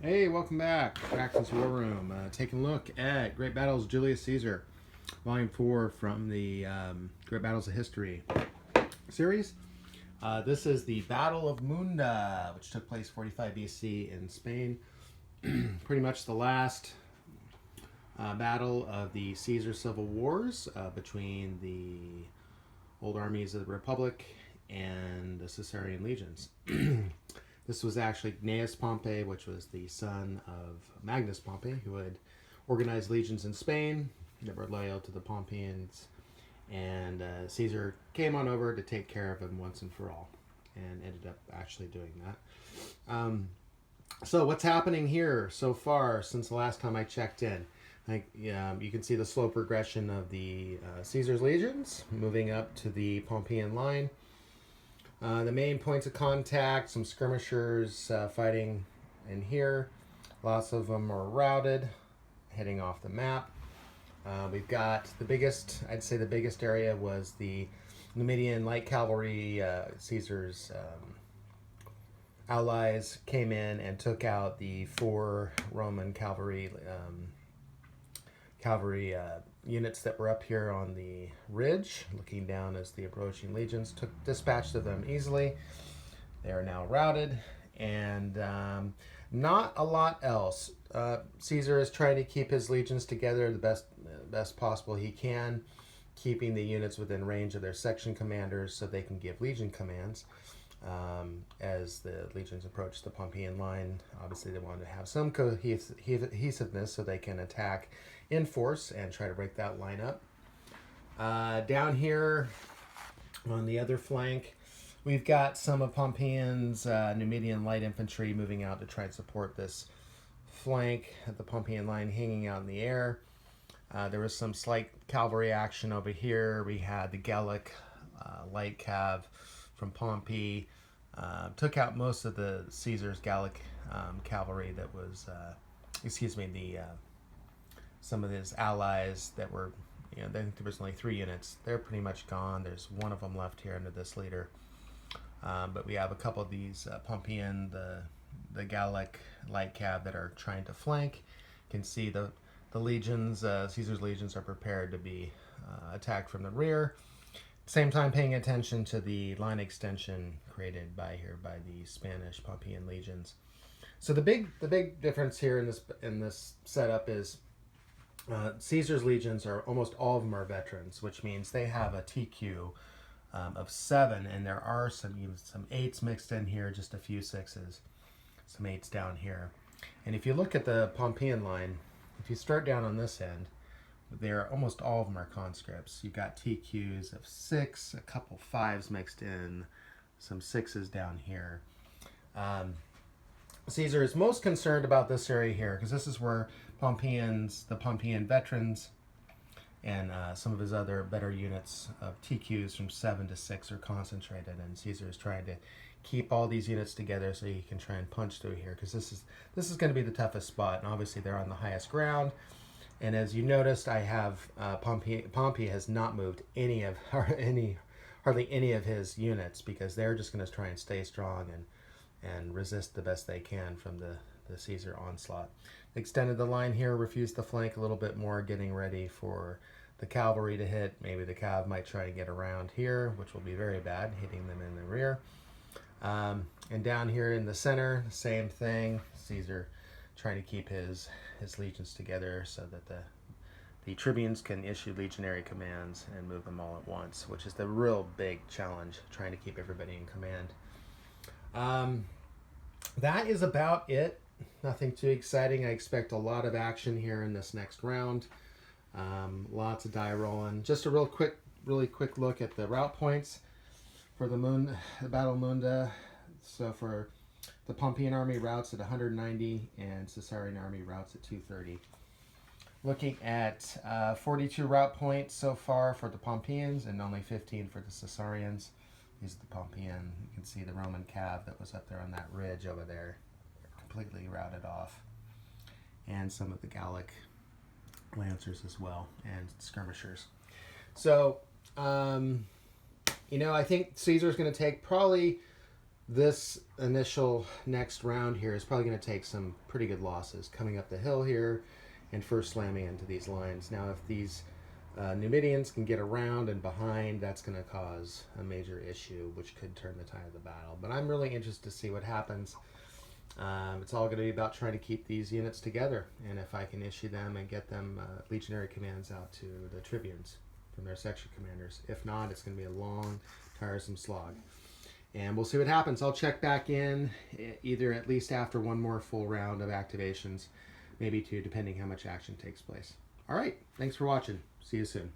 Hey, welcome back. Jackson's War Room. Taking a look at Great Battles of Julius Caesar, Volume 4 from the Great Battles of History series. This is the Battle of Munda, which took place 45 BC in Spain. Pretty much the last battle of the Caesar Civil Wars between the old armies of the Republic and the Caesarian legions. This was actually Gnaeus Pompey, which was the son of Magnus Pompey, who had organized legions in Spain that were loyal to the Pompeians. And Caesar came on over to take care of him once and for all, and ended up actually doing that. So what's happening here so far since the last time I checked in? You can see the slow progression of the Caesar's legions moving up to the Pompeian line. The main points of contact, some skirmishers fighting in here. Lots of them are routed, heading off the map. We've got the biggest, I'd say the biggest area was the Numidian light cavalry. Caesar's allies came in and took out the 4 Roman cavalry units that were up here on the ridge, looking down as the approaching legions. Dispatched of them easily. They are now routed, and not a lot else. Caesar is trying to keep his legions together the best possible he can, keeping the units within range of their section commanders so they can give legion commands. As the legions approach the Pompeian line, obviously they want to have some cohesiveness so they can attack in force and try to break that line up. Down here on the other flank, we've got some of Pompeian's Numidian light infantry moving out to try and support this flank at the Pompeian line, hanging out in the air. There was some slight cavalry action over here. We had the Gallic light cav from Pompey, took out most of the Caesar's Gallic cavalry that was, some of his allies that were, I think there was only 3 units. They're pretty much gone. There's one of them left here under this leader. But we have a couple of these Pompeian, the Gallic light cav that are trying to flank. You can see the legions, Caesar's legions are prepared to be attacked from the rear. Same time paying attention to the line extension created by the Spanish Pompeian legions. So the big difference here in this setup is Caesar's legions are almost all of them are veterans, which means they have a TQ of 7, and there are some 8s mixed in here, just a few 6s, some 8s down here. And if you look at the Pompeian line, if you start down on this end, almost all of them are conscripts. You've got TQs of 6, a couple 5s mixed in, some 6s down here. Caesar is most concerned about this area here because this is where the Pompeian veterans and some of his other better units of TQs from 7 to 6 are concentrated, and Caesar is trying to keep all these units together so he can try and punch through here, because this is going to be the toughest spot, and obviously they're on the highest ground. And as you noticed, I have Pompey has not moved hardly any of his units, because they're just going to try and stay strong and resist the best they can from the Caesar onslaught. Extended the line here, refused to flank a little bit more, getting ready for the cavalry to hit. Maybe the cav might try to get around here, which will be very bad, hitting them in the rear. And down here in the center, same thing. Caesar trying to keep his legions together so that the tribunes can issue legionary commands and move them all at once, which is the real big challenge, trying to keep everybody in command. That is about it. Nothing too exciting. I expect a lot of action here in this next round. Lots of die rolling. Just a really quick look at the route points for the Battle of Munda. So for the Pompeian army, routes at 190, and Caesarian army routes at 230. Looking at 42 route points so far for the Pompeians and only 15 for the Caesarians. These are the Pompeian. You can see the Roman cav that was up there on that ridge over there, completely routed off. And some of the Gallic lancers as well, and skirmishers. So, I think Caesar's going to take probably This initial next round here is probably going to take some pretty good losses coming up the hill here and first slamming into these lines. Now, if these Numidians can get around and behind, that's going to cause a major issue, which could turn the tide of the battle. But I'm really interested to see what happens. It's all going to be about trying to keep these units together, and if I can issue them and get them legionary commands out to the tribunes from their section commanders. If not, it's going to be a long, tiresome slog. And we'll see what happens. I'll check back in either at least after one more full round of activations, maybe two, depending how much action takes place. All right, thanks for watching. See you soon.